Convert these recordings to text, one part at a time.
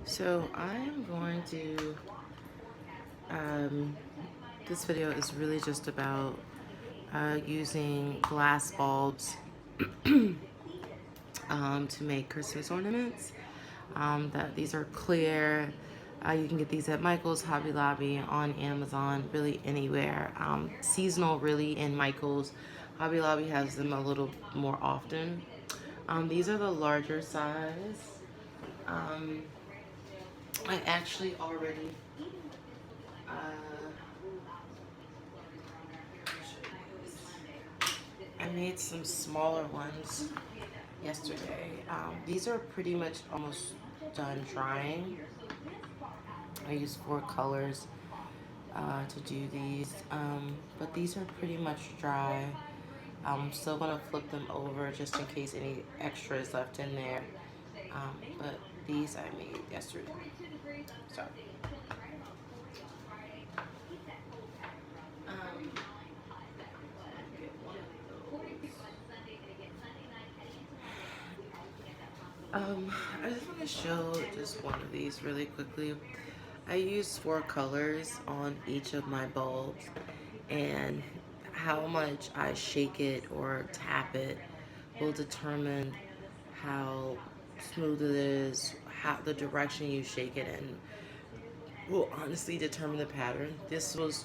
So I'm going to, this video is really just about using glass bulbs to make Christmas ornaments. These are clear. You can get these at Michael's, Hobby Lobby, on Amazon, really anywhere. Seasonal, really, in Michael's. Hobby Lobby has them a little more often. These are the larger size. I actually already I made some smaller ones yesterday. These are pretty much almost done drying. I used 4 colors to do these, but these are pretty much dry. I'm still gonna flip them over just in case any extra is left in there. But these I made yesterday. So. I just want to show just one of these really quickly. I use 4 colors on each of my bulbs, and how much I shake it or tap it will determine how smooth it is, how the direction you shake it in will honestly determine the pattern.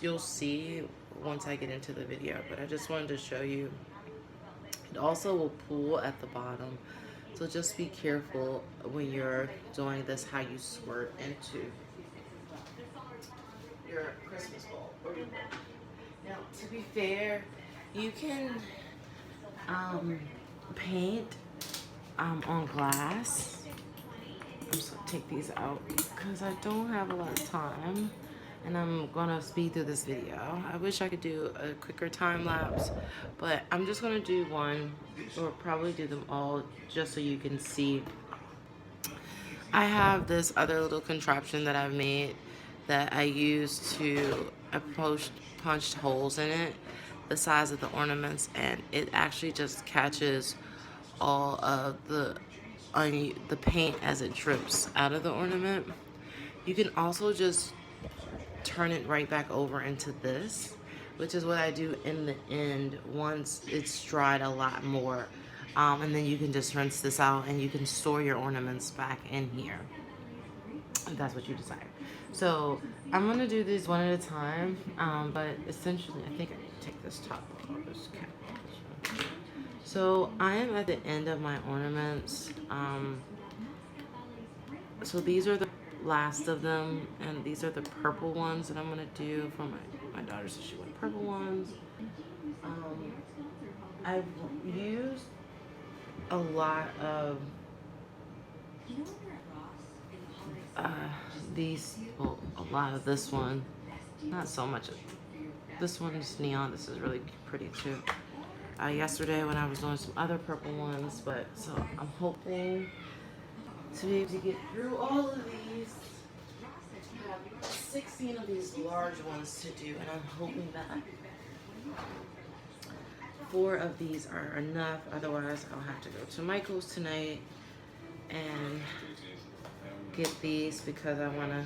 You'll see once I get into the video, but I just wanted to show you. It also will pool at the bottom. So just be careful when you're doing this, how you squirt into your Christmas bulb or your bulb. Now, to be fair, you can paint on glass. I'm just gonna take these out because I don't have a lot of time, and I'm gonna speed through this video. I wish I could do a quicker time lapse, but I'm just gonna do one, or probably do them all, just so you can see. I have this other little contraption that I've made that I use to, I punched holes in it the size of the ornaments, and it actually just catches all of the paint as it drips out of the ornament. You can also just turn it right back over into this, which is what I do in the end once it's dried a lot more. And then you can just rinse this out and you can store your ornaments back in here if that's what you decide. So I'm gonna do these one at a time, but essentially I think I need to take this top off, this cap off. So I am at the end of my ornaments. So these are the last of them, and these are the purple ones that I'm gonna do for my daughter, so she wanted purple ones. I've used a lot of well, a lot of this one, not so much of this one's neon. This is really pretty too. Yesterday when I was doing some other purple ones, but so I'm hoping to be able to get through all of these. I have 16 of these large ones to do, and I'm hoping that 4 of these are enough. Otherwise, I'll have to go to Michael's tonight and get these because I want to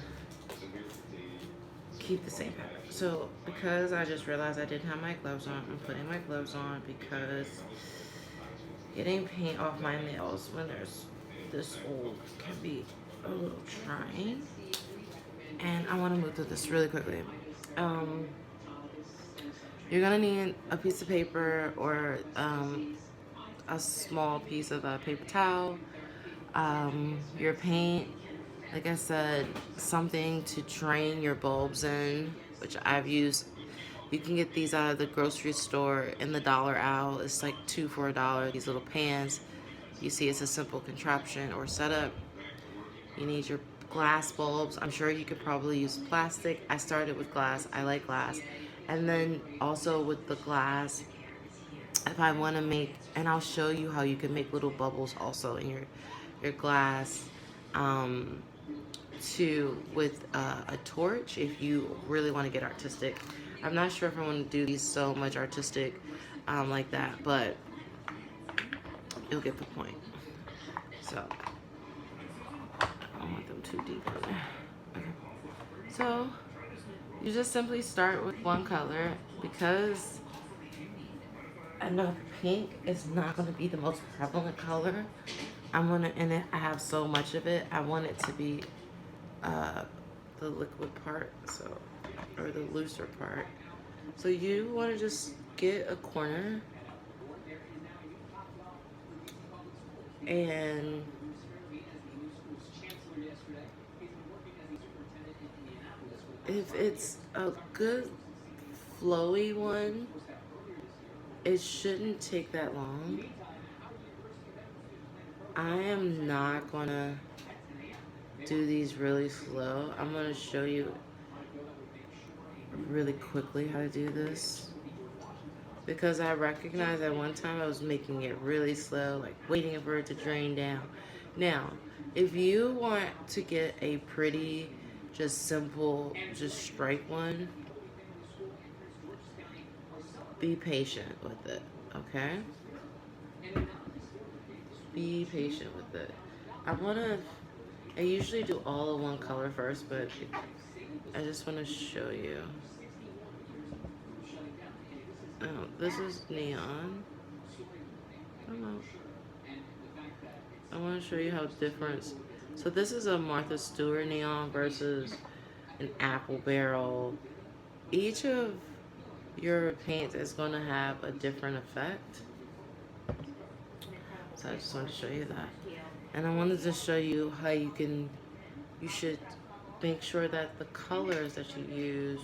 keep the same pattern. So because I just realized I didn't have my gloves on, I'm putting my gloves on because getting paint off my nails when there's this old can be a little trying. And I want to move through this really quickly. You're gonna need a piece of paper or a small piece of a paper towel, your paint, like I said, something to drain your bulbs in, which I've used. You can get these out of the grocery store in the dollar aisle. It's like 2 for $1, these little pans. You see it's a simple contraption or setup. You need your glass bulbs. I'm sure you could probably use plastic. I started with glass. I like glass. And then also with the glass, if I want to make, and I'll show you how you can make little bubbles also in your glass, too, with a torch if you really want to get artistic. I'm not sure if I want to do these so much artistic like that, but you'll get the point. So I want make them too deep on there. Okay. So you just simply start with one color because I know pink is not going to be the most prevalent color. I have so much of it. I want it to be uh, the liquid part, or the looser part. So you want to just get a corner and if it's a good flowy one, it shouldn't take that long. I am not gonna do these really slow. I'm gonna show you really quickly how to do this because I recognize at one time I was making it really slow, like waiting for it to drain down. Now, if you want to get a pretty, just simple, just stripe one, be patient with it, okay? Be patient with it. I usually do all of one color first, but I just want to show you. Oh, this is neon. I don't know. I want to show you how different. So this is a Martha Stewart neon versus an apple barrel. Each of your paints is going to have a different effect. So I just wanted to show you that. And I wanted to show you how you should make sure that the colors that you use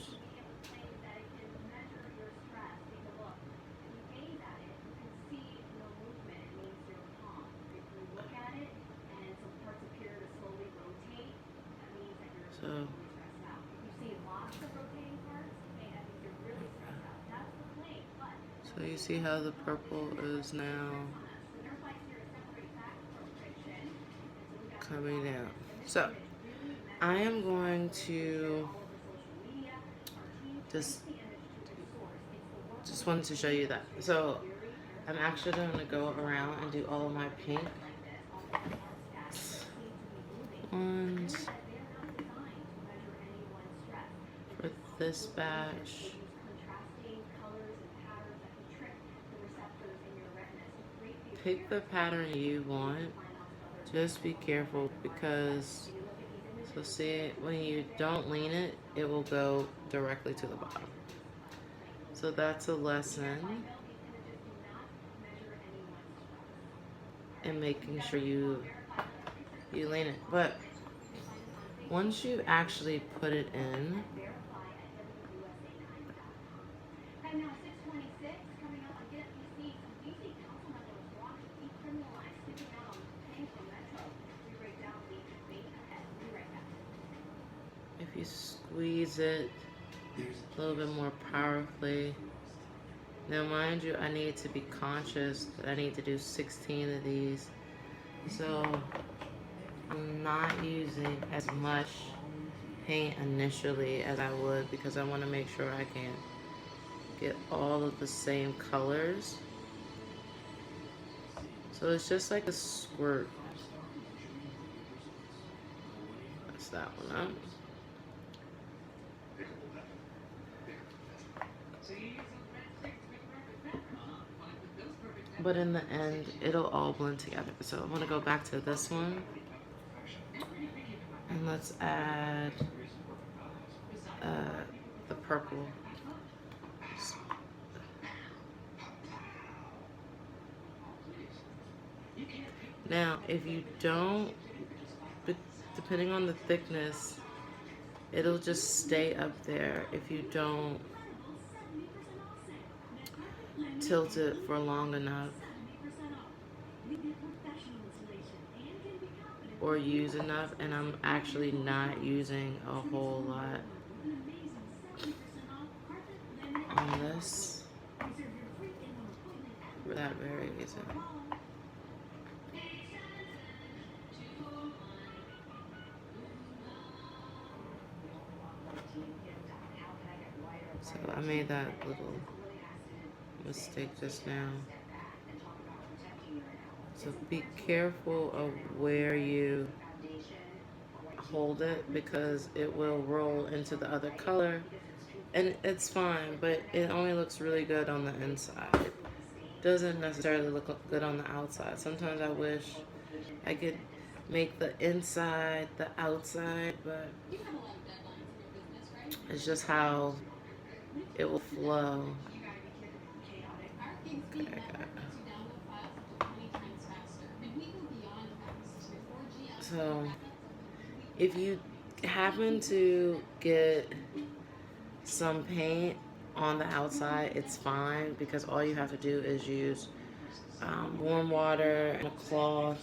so you see how the purple is now coming down. So I am going to just wanted to show you that. So I'm actually going to go around and do all of my pink ones for this batch. Pick the pattern you want. Just be careful because, so see, when you don't lean it, it will go directly to the bottom. So that's a lesson in making sure you lean it. But once you actually put it in, if you squeeze it a little bit more powerfully. Now mind you, I need to be conscious that I need to do 16 of these. So I'm not using as much paint initially as I would because I want to make sure I can get all of the same colors. So it's just like a squirt. That's that one up. But in the end, it'll all blend together. So I'm gonna go back to this one. And let's add the purple. Now, if you don't, depending on the thickness, it'll just stay up there if you don't tilt it for long enough or use enough. And I'm actually not using a whole lot on this for that very reason. So I made that little mistake just now. So be careful of where you hold it because it will roll into the other color, and it's fine, but it only looks really good on the inside. Doesn't necessarily look good on the outside. Sometimes I wish I could make the inside the outside, but it's just how it will flow. Okay. So if you happen to get some paint on the outside, it's fine because all you have to do is use warm water and a cloth.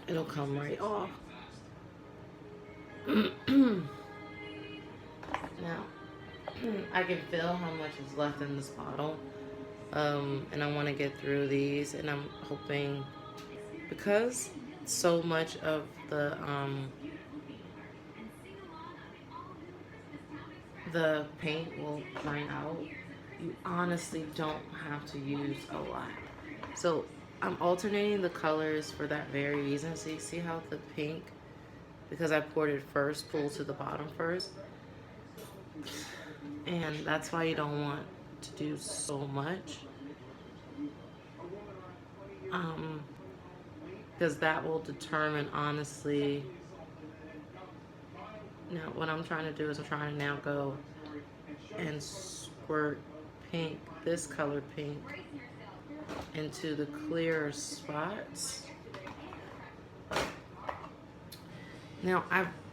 It'll come right off. Now, I can feel how much is left in this bottle, and I want to get through these, and I'm hoping, because so much of the paint will drain out, you honestly don't have to use a lot. So I'm alternating the colors for that very reason. So you see how the pink, because I poured it first, pulls to the bottom first. And that's why you don't want to do so much. Because that will determine, honestly. Now what I'm trying to do is I'm trying to now go and squirt pink, this color pink, into the clearer spots. Now,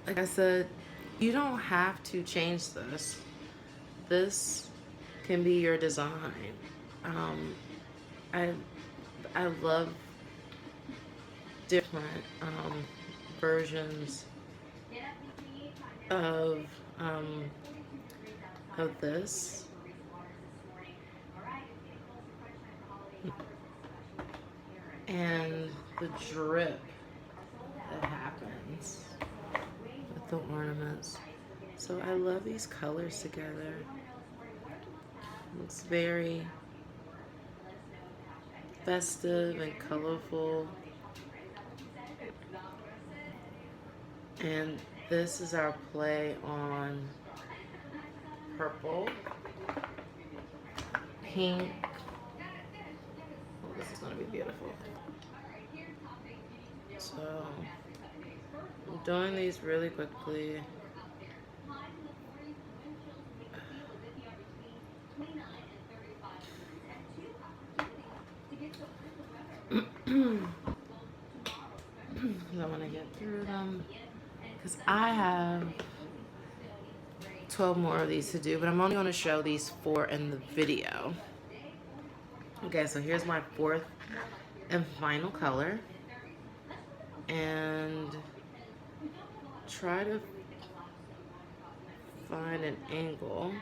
like I said, you don't have to change this. This can be your design. I love different versions of this. And the drip that happens with the ornaments. So I love these colors together. Looks very festive and colorful. And this is our play on purple, pink. Oh, this is gonna be beautiful. So I'm doing these really quickly. I want to get through them because I have 12 more of these to do, but I'm only going to show these 4 in the video. Okay, so here's my 4th and final color, and try to find an angle.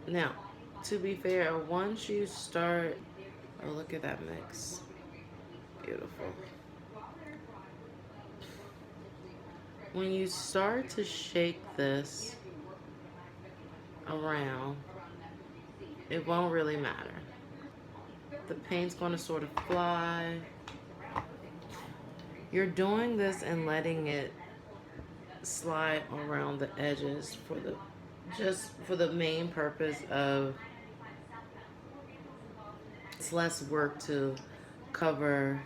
Now, to be fair, once you start, oh, look at that mix. Beautiful. When you start to shake this around, it won't really matter. The paint's going to sort of fly. You're doing this and letting it slide around the edges just for the main purpose of it's less work to cover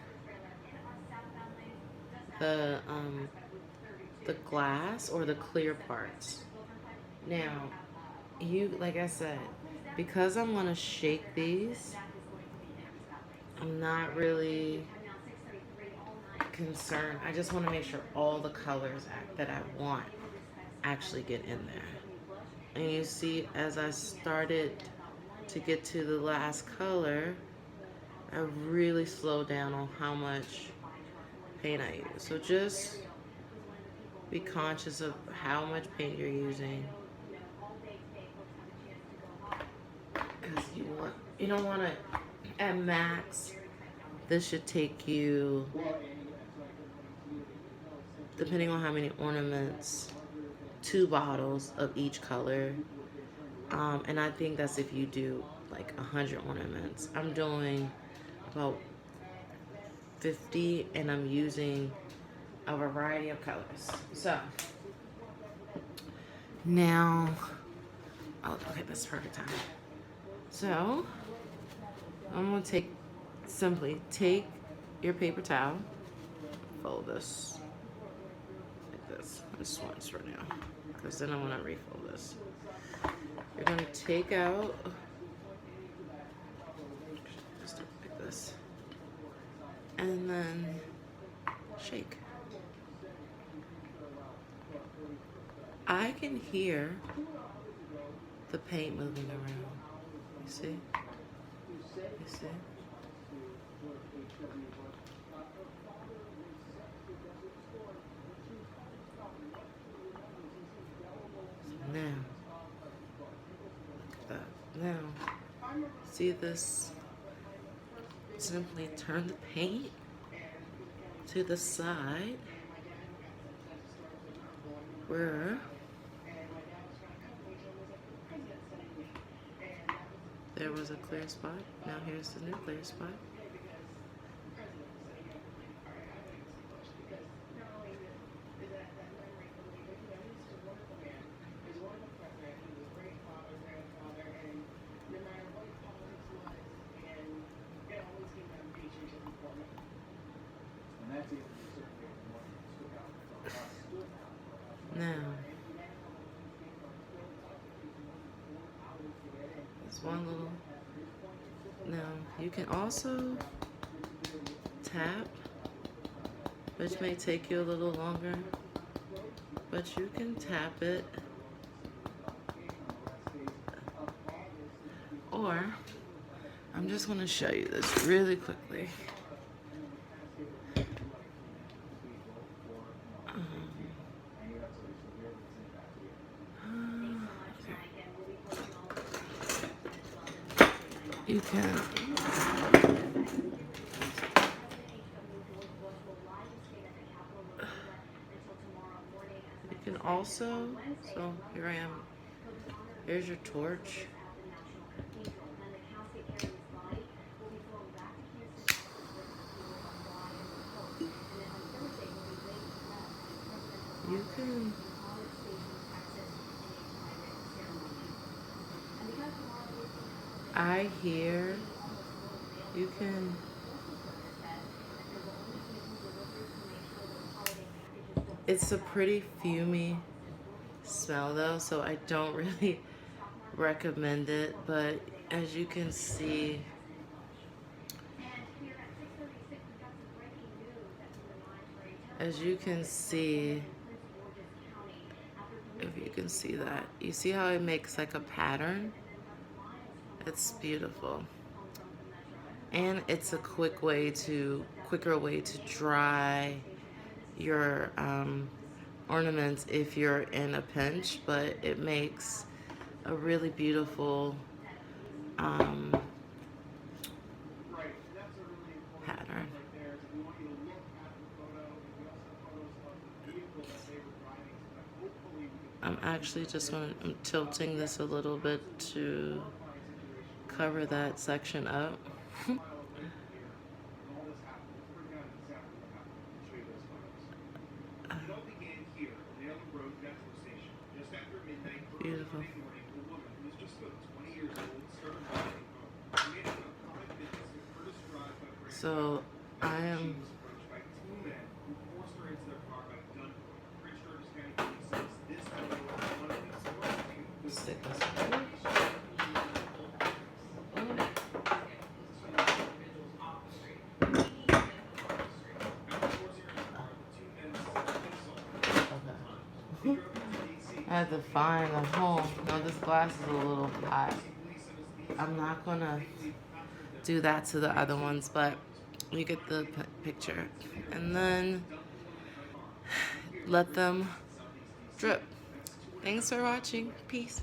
the glass or the clear parts. Now, like I said, because I'm gonna shake these, I'm not really concerned. I just want to make sure all the colors that I want actually get in there. And you see, as I started to get to the last color, I really slowed down on how much paint I use. So just be conscious of how much paint you're using, because you don't want to, at max, this should take you, depending on how many ornaments, 2 bottles of each color. And I think that's if you do like 100 ornaments. I'm doing about 50 and I'm using a variety of colors. So now, oh, okay, that's perfect time. So I'm gonna simply take your paper towel, fold this like this, just once for now, because then I want to refold this. You're gonna take out, just like this, and then shake. I can hear the paint moving around. You see? You see? Now, look at that. Now, see this? Simply turn the paint to the side where there was a clear spot. Now here's the new clear spot. Now, there's one little. Now, you can also tap, which may take you a little longer, but you can tap it. Or, I'm just going to show you this really quickly. You can also, so here I am, here's your torch. You can I hear you can it's a pretty fumey smell though, so I don't really recommend it, but as you can see, if you can see that, you see how it makes like a pattern? It's beautiful. And it's a quicker way to dry your ornaments if you're in a pinch, but it makes a really beautiful pattern. I'm actually I'm tilting this a little bit to cover that section up. Beautiful. So I am stick this. I had to find a hole. No, this glass is a little hot. I'm not gonna do that to the other ones, but you get the picture. And then let them drip. Thanks for watching. Peace.